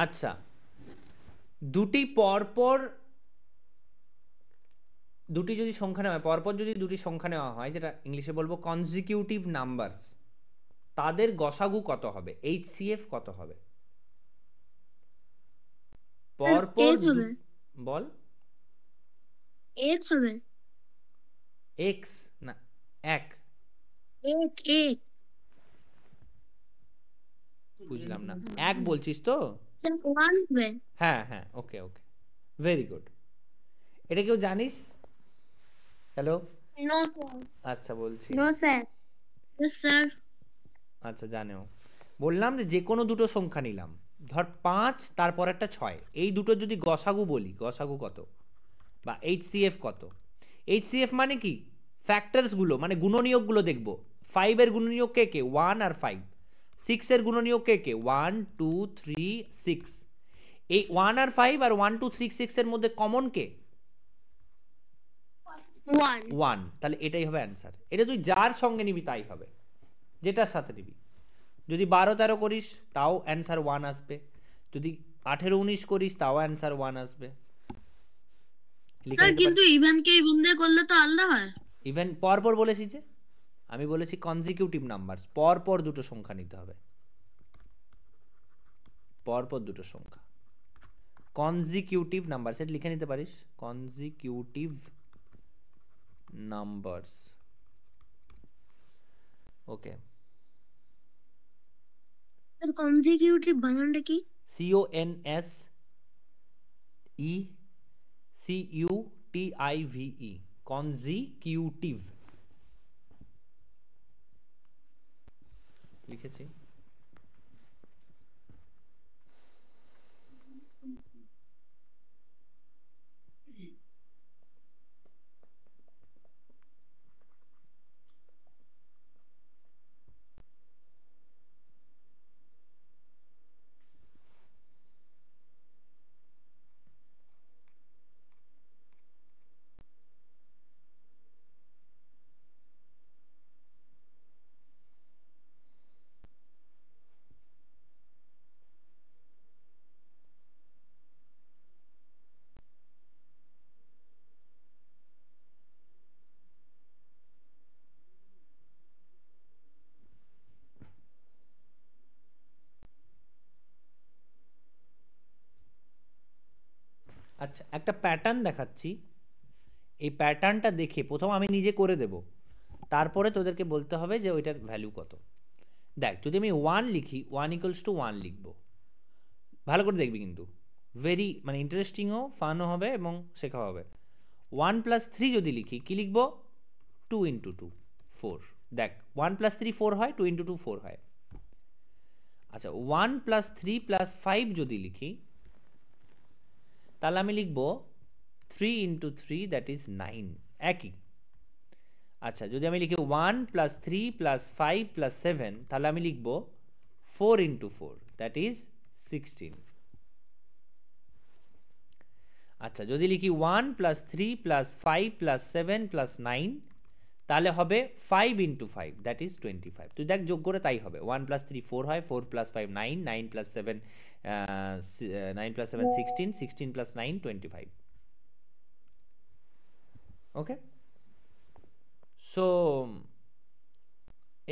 আচ্ছা, দুটি পরপর দুটি যদি সংখ্যা নেওয়া হয়, পরপর যদি দুটি সংখ্যা নেওয়া হয়, যেটা ইংলিশে বলবো কনজিকিউটিভ নাম্বারস, তাদের গসাগু কত হবে? এইচসিএফ কত হবে? পরপর
হবে।
বল।
এক হবে।
এক্স না এক?
এক এক।
বুঝলাম না, এক বলছিস তো?
স্যার 1 হবে।
হ্যাঁ হ্যাঁ, ওকে ওকে, ভেরি গুড। এটা কেউ জানিস? Hello,
no sir.
আচ্ছা বলছি।
No sir. Yes sir.
আচ্ছা, জানেও। বললাম যে কোনো দুটো সংখ্যা নিলাম, ধর 5 তারপর একটা 6, এই দুটো যদি গসাগু বলি, গসাগু কত বা এইচসিএফ কত? এইচসিএফ মানে কি? ফ্যাক্টরসগুলো মানে গুণনীয়কগুলো দেখব। 5 এর গুণনীয়ক কে কে? 1 আর 5। 6 এর গুণনীয়ক কে কে? 1 2 3 6। এই 1 আর 5 আর 1 2 3 6 এর মধ্যে কমন কে?
1।
1। তাহলে এটাই হবে অ্যান্সার। এটা তুই যার সঙ্গে নিবি তাই হবে, যেটার সাথে নিবি। যদি 12-13 করিস তাও অ্যান্সার 1 আসবে, যদি 18-19 করিস তাও অ্যান্সার 1 আসবে।
স্যার কিন্তু ইভেনকে ইভেন দিয়ে করলে তো আলাদা হয়।
ইভেন পরপর বলেছি যে, আমি বলেছি কনজিকিউটিভ নাম্বারস, পরপর দুটো সংখ্যা নিতে হবে, পরপর দুটো সংখ্যা। কনজিকিউটিভ নাম্বারস, এটা লিখে নিতে পারিস, কনজিকিউটিভ নাম্বারস। ওকে।
স্যার কনজিকিউটিভ বানানটা কি?
CONSECUTIVE, কনজিকিউটিভ লিখেছি। আচ্ছা, একটা প্যাটার্ন দেখাচ্ছি, এই প্যাটার্নটা দেখে প্রথম আমি নিজে করে দেব, তারপরে তোদেরকে বলতে হবে যে ওইটার ভ্যালু কত। দেখ, যদি আমি 1 লিখি, 1 ইকুয়ালস টু 1 লিখবো, ভালো করে দেখবি কিন্তু, ভেরি মানে ইন্টারেস্টিংও, ফানও হবে এবং শেখা হবে। 1 প্লাস 3 যদি লিখি, কি লিখবো? 2 ইন্টু 2 4। দেখ, 1 প্লাস 3 4 হয়, 2 ইন্টু 2 4 হয়। আচ্ছা, 1 প্লাস 3 প্লাস 5 যদি লিখি, তাহলে আমি লিখবো 3 ইন্টু 3 দ্যাট ইজ 9, একই। আচ্ছা, যদি আমি লিখি 1 প্লাস 3 প্লাস 5 প্লাস 7, তাহলে আমি লিখবো 4 ইন্টু 4 দ্যাট ইজ 16। আচ্ছা, যদি লিখি 1 প্লাস 3 প্লাস 5 প্লাস 7 প্লাস 9, তাহলে হবে 5 ইন্টু 5 দ্যাট ইজ 25। তুই দেখ যোগ করে তাই হবে। 1 প্লাস 3 4 হয়, 4 প্লাস 5 9, 9 প্লাস 7 9 প্লাস 7 16, 16 প্লাস 9 25। ওকে, সো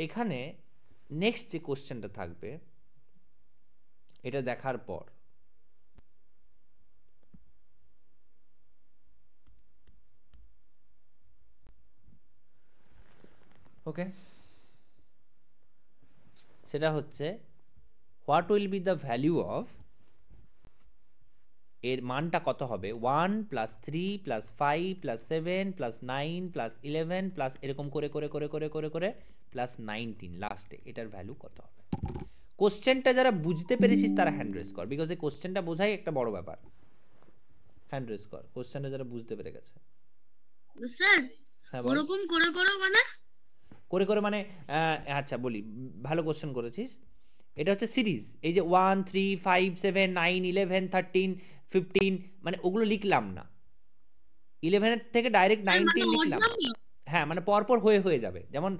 এখানে নেক্সট যে কোশ্চেনটা থাকবে, এটা দেখার পর ওকে, সেটা হচ্ছে what will be the value of, এর মানটা কত হবে 1 plus 3 plus 5 plus 7 plus 9 plus 11 plus এরকম করে করে করে করে করে করে প্লাস 19 লাস্টে, এটার ভ্যালু কত হবে? কোশ্চেনটা যারা বুঝতে পেরেছিস তারা হ্যান্ড রেজ কর, বিকজ এই কোশ্চেনটা বোঝাই একটা বড় ব্যাপার। হ্যান্ড রেজ কর কোশ্চেনটা যারা বুঝতে পেরে গেছে।
স্যার
হ্যাঁ বল।
ওরকম করে করে মানে
করে করে মানে আচ্ছা বলি, ভালো কোশ্চেন করেছিস। এটা হচ্ছে সিরিজ, এই যে 1 3 5 7 9 11 13 15 মানে ওগুলো লিখলাম না, 11 এর থেকে ডাইরেক্ট 19 লিখলাম। হ্যাঁ মানে পরপর হয়ে হয়ে যাবে, যেমন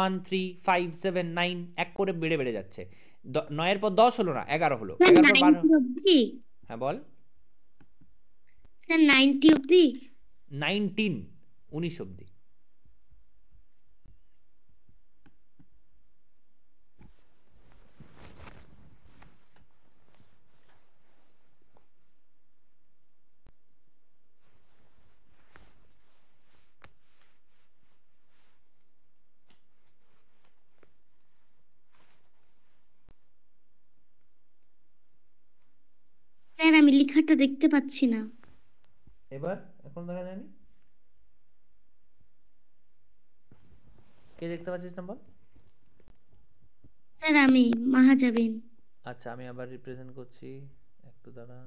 1 3 5 7 9 এক করে বেড়ে বেড়ে যাচ্ছে, 9 এর পর 10 হলো না, 11 হলো, 11 পর 12। হ্যাঁ বল।
স্যার 90 অবধি,
19 19 অবধি।
স্যার আমি লেখাটা দেখতে পাচ্ছি না।
এবার এখন দেখা যায়নি, কে দেখতে পাচ্ছিস না বল?
স্যার আমি মাহাজাবিন।
আচ্ছা আমি আবার রিপ্রেজেন্ট করছি, একটু দাঁড়া।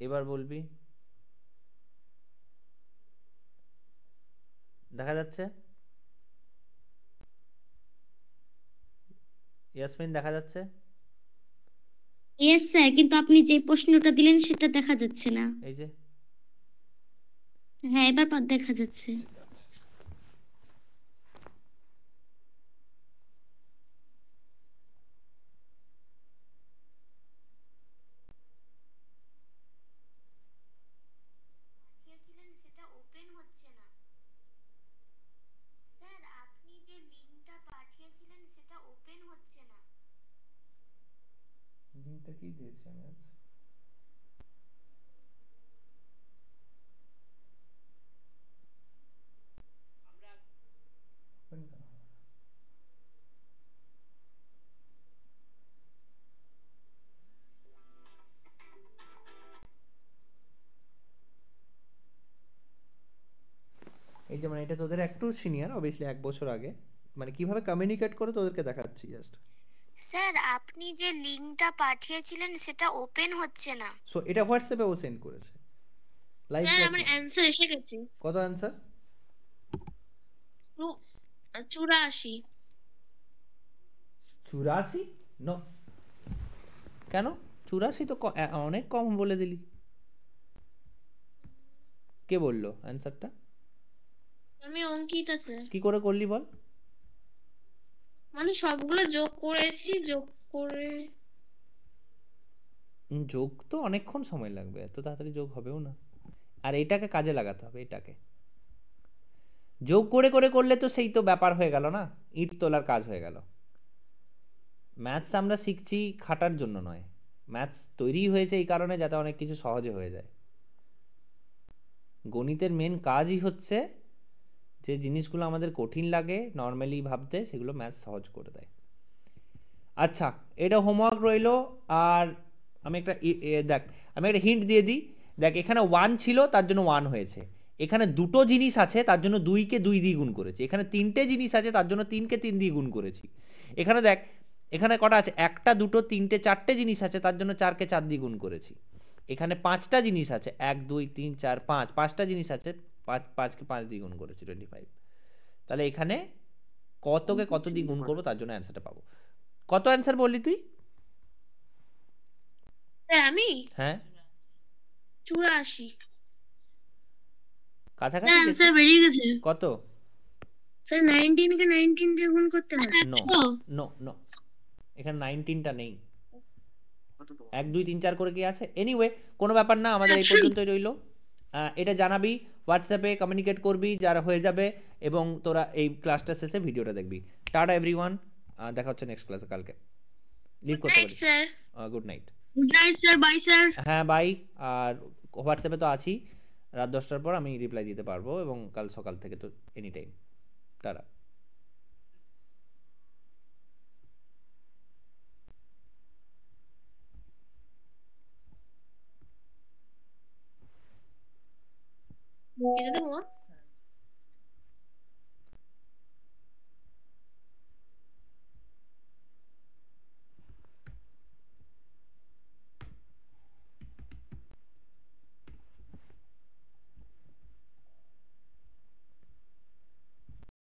এবার বলবি, দেখা যাচ্ছে? ইয়াসমিন দেখা যাচ্ছে?
ইয়েস স্যার, কিন্তু আপনি যে প্রশ্নটা দিলেন সেটা দেখা যাচ্ছে না।
এই যে
হ্যাঁ এবার দেখা যাচ্ছে।
লিংকটা কি দিয়েছি আমি আজ? এই যে মানে এটা তোদের একটু সিনিয়র, অবভিয়াসলি 1 বছর আগে, মানে কিভাবে কমিউনিকেট করে তোদেরকে দেখাচ্ছি জাস্ট।
স্যার আপনি যে লিংকটা পাঠিয়েছিলেন সেটা ওপেন হচ্ছে না।
সো এটা হোয়াটসঅ্যাপে ও সেন্ড করেছে লাইভ
স্যার
ক্লাস।
আমার অ্যানসার এসে গেছে।
কত অ্যানসার?
84।
84? নো, কেন 84? তো অনেক কম বলে দিলি। কে বললো অ্যানসারটা?
আমি অঙ্কিতা স্যার।
কি করে করলি বল?
মানে সবগুলো যোগ করেছি, যোগ করে।
যোগ তো অনেকক্ষণ সময় লাগবে, এত তাড়াতাড়ি যোগ হবেও না। আর এটাকে কাজে লাগাতে হবে, এটাকে যোগ করে করে করলে তো সেই তো ব্যাপার হয়ে গেল না, ইট তোলার কাজ হয়ে গেল। ম্যাথস আমরা শিখছি খাটার জন্য নয়, ম্যাথস তৈরি হয়েছে এই কারণে যাতে অনেক কিছু সহজে হয়ে যায়। গণিতের মেন কাজই হচ্ছে যে জিনিসগুলো আমাদের কঠিন লাগে নর্মালি ভাবতে, সেগুলো ম্যাথস সহজ করে দেয়। আচ্ছা এটা হোমওয়ার্ক রইলো। আর আমি একটা দেখ, আমি একটা হিন্ট দিয়ে দিই। দেখ এখানে 1 ছিল তার জন্য 1 হয়েছে, এখানে দুটো জিনিস আছে তার জন্য 2কে 2 দিয়ে গুণ করেছি, এখানে 3টে জিনিস আছে তার জন্য 3কে 3 দিয়ে গুণ করেছি। এখানে দেখ এখানে কটা আছে, 1টা 2টো 3টে 4টে জিনিস আছে তার জন্য 4কে 4 দিয়ে গুণ করেছি। এখানে 5টা জিনিস আছে, 1 2 3 4 5, 5টা জিনিস আছে, 5কে 5 দিয়ে গুণ করেছি 25। তাহলে এখানে কতকে কত দিয়ে গুণ করবো তার জন্য অ্যান্সারটা পাবো। কত অ্যান্সার বললি তুই?
স্যার আমি
হ্যাঁ
84।
কাছাকাছি
স্যার
গেছিস।
অ্যানসার বেরিয়ে গেছে।
কত?
স্যার 19 কে 19 দিয়ে গুণ করতে হয়।
নো নো নো, এখানে 19টা নেই, 1 2 3 4 করে কি আছে? এনিওয়ে কোনো ব্যাপার না, আমাদের এই পর্যন্তই রইলো। এটা জানাবি হোয়াটসঅ্যাপে, কমিউনিকেট করবি যারা হয়ে যাবে, এবং তোরা এই ক্লাসটা শেষে ভিডিওটা দেখবি। টাটা এভরিওয়ান, দেখা হচ্ছে নেক্সট ক্লাসে কালকে। লিভ করতে পারিস।
Sir
good night.
Good night sir, bye sir.
হ্যাঁ বাই। আর হোয়াটসঅ্যাপে তো আছি, রাত 10টার পর আমি রিপ্লাই দিতে পারবো, এবং কাল সকাল থেকে তো এনি টাইম। টাটা।